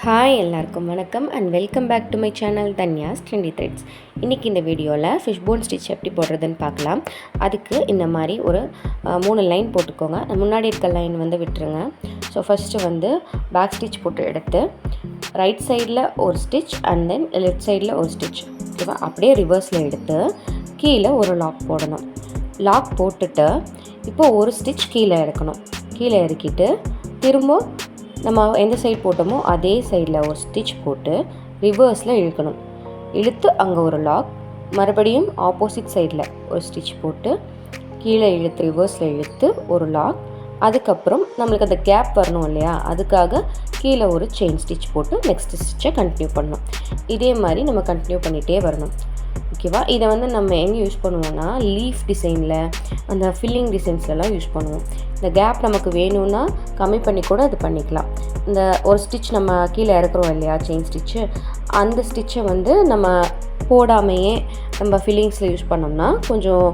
Hi எல்லாருக்கும் வணக்கம் and welcome back to my channel Dhanya's trendy threads. இன்றைக்கி இந்த வீடியோவில் ஃபிஷ் போன் ஸ்டிச் எப்படி போடுறதுன்னு பார்க்கலாம். அதுக்கு இந்த மாதிரி ஒரு 3 லைன் போட்டுக்கோங்க. முன்னாடி இருக்க லைன் வந்து விட்டுருங்க. ஸோ ஃபஸ்ட்டு வந்து பேக் ஸ்டிச் போட்டு எடுத்து ரைட் சைடில் ஒரு ஸ்டிச் அண்ட் தென் லெஃப்ட் சைடில் ஒரு ஸ்டிச், ஓகேவா? அப்படியே ரிவர்ஸில் எடுத்து கீழே ஒரு லாக் போடணும். லாக் போட்டுட்டு இப்போது ஒரு ஸ்டிச் கீழே இறக்கணும். கீழே இறக்கிட்டு திரும்ப நம்ம எந்த சைடு போட்டோமோ அதே சைடில் ஒரு ஸ்டிச் போட்டு ரிவர்ஸில் இழுக்கணும். இழுத்து அங்கே ஒரு லாக், மறுபடியும் ஆப்போசிட் சைடில் ஒரு ஸ்டிச் போட்டு கீழே இழுத்து ரிவர்ஸில் இழுத்து ஒரு லாக். அதுக்கப்புறம் நம்மளுக்கு அந்த கேப் வரணும் இல்லையா, அதுக்காக கீழே ஒரு செயின் ஸ்டிச் போட்டு நெக்ஸ்ட் ஸ்டிச்சை கண்டினியூ பண்ணணும். இதே மாதிரி நம்ம கண்டினியூ பண்ணிகிட்டே வரணும், ஓகேவா? இதை வந்து நம்ம எங்கே யூஸ் பண்ணுவோம்னா லீஃப் டிசைனில், அந்த ஃபில்லிங் டிசைன்ஸ்லலாம் யூஸ் பண்ணுவோம். இந்த கேப் நமக்கு வேணும்னா கம்மி பண்ணி கூட இது பண்ணிக்கலாம். இந்த ஒரு ஸ்டிச் நம்ம கீழே இறக்குறோம் இல்லையா, செயின் ஸ்டிச்சு, அந்த ஸ்டிச்சை வந்து நம்ம போடாமையே நம்ம ஃபில்லிங்ஸில் யூஸ் பண்ணோம்னா கொஞ்சம்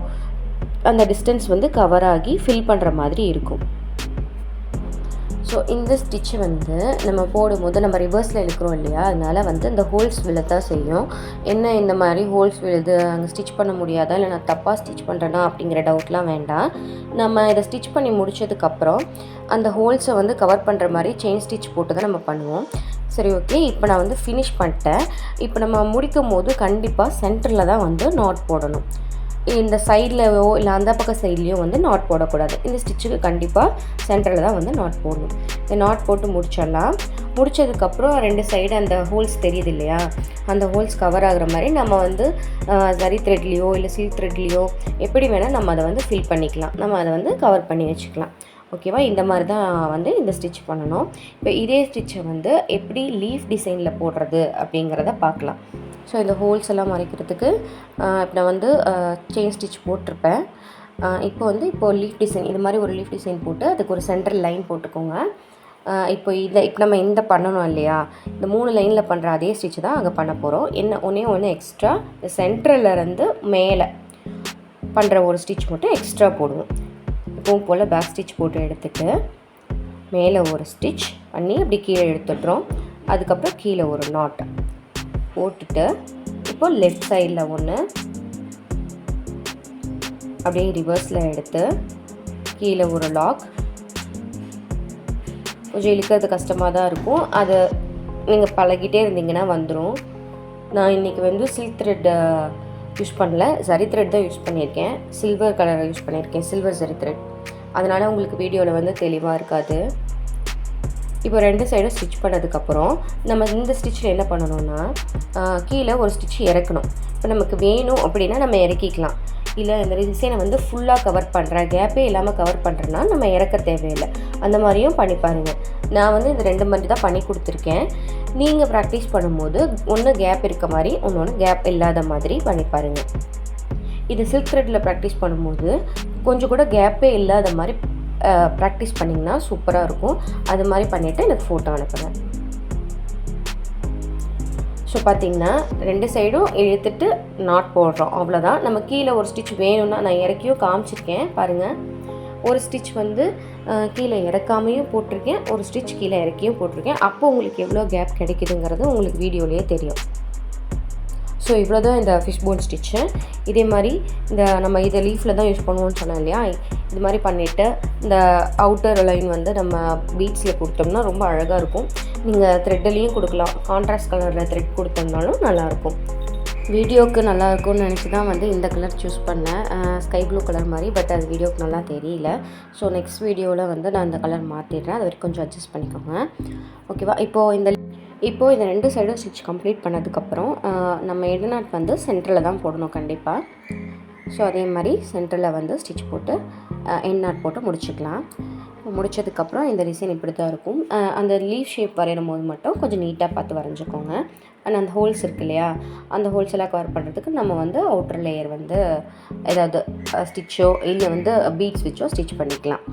அந்த டிஸ்டன்ஸ் வந்து கவர் ஆகி ஃபில் பண்ணுற மாதிரி இருக்கும். ஸோ இந்த ஸ்டிச்சு வந்து நம்ம போடும்போது நம்ம ரிவர்ஸில் இழுக்கிறோம் இல்லையா, அதனால் வந்து இந்த ஹோல்ஸ் விழத்தான் செய்யும். என்ன இந்த மாதிரி ஹோல்ஸ் விழுது, அங்கே ஸ்டிச் பண்ண முடியாதா, இல்லை நான் தப்பாக ஸ்டிச் பண்ணுறேன்னா அப்படிங்கிற டவுட்லாம் வேண்டாம். நம்ம இதை ஸ்டிச் பண்ணி முடித்ததுக்கப்புறம் அந்த ஹோல்ஸை வந்து கவர் பண்ணுற மாதிரி செயின் ஸ்டிச் போட்டு தான் நம்ம பண்ணுவோம். சரி, ஓகே. இப்போ நான் வந்து ஃபினிஷ் பண்ணிட்டேன். இப்போ நம்ம முடிக்கும் போது கண்டிப்பாக சென்டரில் தான் வந்து நாட் போடணும். இந்த சைட்லையோ இல்லை அந்த பக்கம் சைட்லேயோ வந்து நாட் போடக்கூடாது. இந்த ஸ்டிச்சுக்கு கண்டிப்பாக சென்டரில் தான் வந்து நாட் போடணும். இந்த நாட் போட்டு முடிச்சிடலாம். முடித்ததுக்கப்புறம் 2 சைடு அந்த ஹோல்ஸ் தெரியுது இல்லையா, அந்த ஹோல்ஸ் கவர் ஆகிற மாதிரி நம்ம வந்து ஜரி த்ரெட்லேயோ இல்லை சில்க் த்ரெட்லேயோ எப்படி வேணால் நம்ம அதை வந்து ஃபில் பண்ணிக்கலாம். நம்ம அதை வந்து கவர் பண்ணி வச்சுக்கலாம், ஓகேவா? இந்த மாதிரி தான் வந்து இந்த ஸ்டிச் பண்ணணும். இப்போ இதே ஸ்டிச்சை வந்து எப்படி லீஃப் டிசைனில் போடுறது அப்படிங்கிறத பார்க்கலாம். ஸோ இந்த ஹோல்ஸ் எல்லாம் மறைக்கிறதுக்கு இப்போ நான் வந்து செயின் ஸ்டிச் போட்டிருப்பேன். இப்போது லீஃப் டிசைன், இது மாதிரி ஒரு லீஃப் டிசைன் போட்டு அதுக்கு ஒரு சென்டர் லைன் போட்டுக்கோங்க. இப்போ நம்ம இந்த பண்ணணும் இல்லையா, இந்த 3 லைனில் பண்ணுற அதே ஸ்டிச் தான் அங்கே பண்ண போகிறோம். ஒன்று எக்ஸ்ட்ரா இந்த சென்டர்லேருந்து மேலே பண்ணுற ஒரு ஸ்டிச் மட்டும் எக்ஸ்ட்ரா போடுவோம். இப்போவும் போல் பேக் ஸ்டிச் போட்டு எடுத்துகிட்டு மேலே ஒரு ஸ்டிச் பண்ணி அப்படி கீழே எடுத்துடுறோம். அதுக்கப்புறம் கீழே ஒரு நாட் போட்டுட்டு இப்போது லெஃப்ட் சைடில் ஒன்று அப்படியே ரிவர்ஸில் எடுத்து கீழே ஒரு லாக். கொஞ்சம் இழுக்கிறது கஷ்டமாக தான் இருக்கும், அதை நீங்கள் பழகிட்டே இருந்தீங்கன்னா வந்துடும். நான் இன்றைக்கி வந்து சில்க் த்ரெட் யூஸ் பண்ணல, ஜரி த்ரெட் தான் யூஸ் பண்ணியிருக்கேன். சில்வர் கலரை யூஸ் பண்ணியிருக்கேன், சில்வர் ஜரி த்ரெட். அதனால் உங்களுக்கு வீடியோவில் வந்து தெளிவாக இருக்காது. இப்போ 2 சைடும் ஸ்டிச் பண்ணதுக்கப்புறம் நம்ம இந்த ஸ்டிச்சில் என்ன பண்ணணும்னா கீழே ஒரு ஸ்டிச் இறக்கணும். இப்போ நமக்கு வேணும் அப்படின்னா நம்ம இறக்கிக்கலாம். இல்லை இந்த டிசைனை வந்து ஃபுல்லாக கவர் பண்ணுறேன், கேப்பே இல்லாமல் கவர் பண்ணுறேன்னா நம்ம இறக்க தேவையில்லை. அந்த மாதிரியும் பண்ணி பாருங்கள். நான் வந்து இந்த 2 மாதிரி தான் பண்ணி கொடுத்துருக்கேன். நீங்கள் ப்ராக்டிஸ் பண்ணும்போது ஒன்று கேப் இருக்க மாதிரி, ஒன்று கேப் இல்லாத மாதிரி பண்ணி பாருங்கள். இது சில்க் த்ரெட்டில் ப்ராக்டிஸ் பண்ணும்போது கொஞ்சம் கூட கேப்பே இல்லாத மாதிரி ப்ராக்டிஸ் பண்ணிங்கன்னா சூப்பராக இருக்கும். அது மாதிரி பண்ணிவிட்டு எனக்கு ஃபோட்டோ அனுப்புகிறேன். ஸோ பார்த்திங்கன்னா 2 சைடும் இழுத்துட்டு நாட் போடுறோம், அவ்வளோதான். நம்ம கீழே ஒரு ஸ்டிச் வேணும்னா நான் இறக்கியும் காமிச்சிருக்கேன் பாருங்கள். ஒரு ஸ்டிச் வந்து கீழே இறக்காமையும் போட்டிருக்கேன், ஒரு ஸ்டிச் கீழே இறக்கியும் போட்டிருக்கேன். அப்போ உங்களுக்கு எவ்வளோ கேப் கிடைக்குதுங்கிறது உங்களுக்கு வீடியோலேயே தெரியும். ஸோ இவ்வளோ தான் இந்த ஃபிஷ் போன் ஸ்டிச்சு. இதே மாதிரி நம்ம இதை லீஃபில் தான் யூஸ் பண்ணுவோம்னு சொன்னேன் இல்லையா, இது மாதிரி பண்ணிவிட்டு இந்த அவுட்டர் லைன் வந்து நம்ம பீட்ஸில் கொடுத்தோம்னா ரொம்ப அழகாக இருக்கும். நீங்கள் த்ரெட்லேயும் கொடுக்கலாம், கான்ட்ராஸ்ட் கலரில் த்ரெட் கொடுத்தோம்னாலும் நல்லாயிருக்கும். வீடியோவுக்கு நல்லாயிருக்கும்னு நினச்சி தான் வந்து இந்த கலர் சூஸ் பண்ணேன், ஸ்கை ப்ளூ கலர் மாதிரி. பட் அது வீடியோவுக்கு நல்லா தெரியல. ஸோ நெக்ஸ்ட் வீடியோவில் வந்து நான் இந்த கலர் மாற்றிடுறேன், அது வரைக்கும் கொஞ்சம் அட்ஜஸ்ட் பண்ணிக்கோங்க, ஓகேவா? இப்போது இந்த 2 சைடும் ஸ்டிச் கம்ப்ளீட் பண்ணதுக்கப்புறம் நம்ம எட்நாட் வந்து சென்டரில் தான் போடணும் கண்டிப்பாக. ஸோ அதே மாதிரி சென்டரில் வந்து ஸ்டிச் போட்டு எட்நாட் போட்டு முடிச்சுக்கலாம். முடித்ததுக்கப்புறம் இந்த டிசைன் இப்படி தான் இருக்கும். அந்த லீஃப் ஷேப் வரையும் போது மட்டும் கொஞ்சம் நீட்டாக பார்த்து வரைஞ்சிக்கோங்க. அண்ட் அந்த ஹோல்ஸ் இருக்கு இல்லையா, அந்த ஹோல்ஸ் எல்லாம் கவர் பண்ணுறதுக்கு நம்ம வந்து அவுட்டர் லேயர் வந்து ஏதாவது ஸ்டிச்சோ இல்லை வந்து பீட்ஸ் வச்சோ ஸ்டிச் பண்ணிக்கலாம்.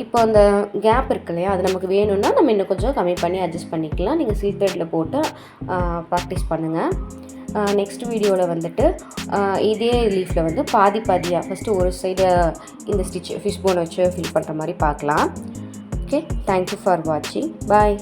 இப்போ அந்த கேப் இருக்கு இல்லையா, அது நமக்கு வேணும்னா நம்ம இன்னும் கொஞ்சம் கம்மி பண்ணி அட்ஜஸ்ட் பண்ணிக்கலாம். நீங்கள் சில்க் த்ரெட்டில் போட்டு ப்ராக்டிஸ் பண்ணுங்கள். நெக்ஸ்ட் வீடியோவில் வந்துட்டு இதே லீஃபில் வந்து பாதியாக ஃபஸ்ட்டு ஒரு சைடு இந்த ஸ்டிச் ஃபிஷ் போனை வச்சு ஃபில் பண்ணுற மாதிரி பார்க்கலாம். ஓகே, தேங்க்யூ ஃபார் வாட்சிங். பாய்.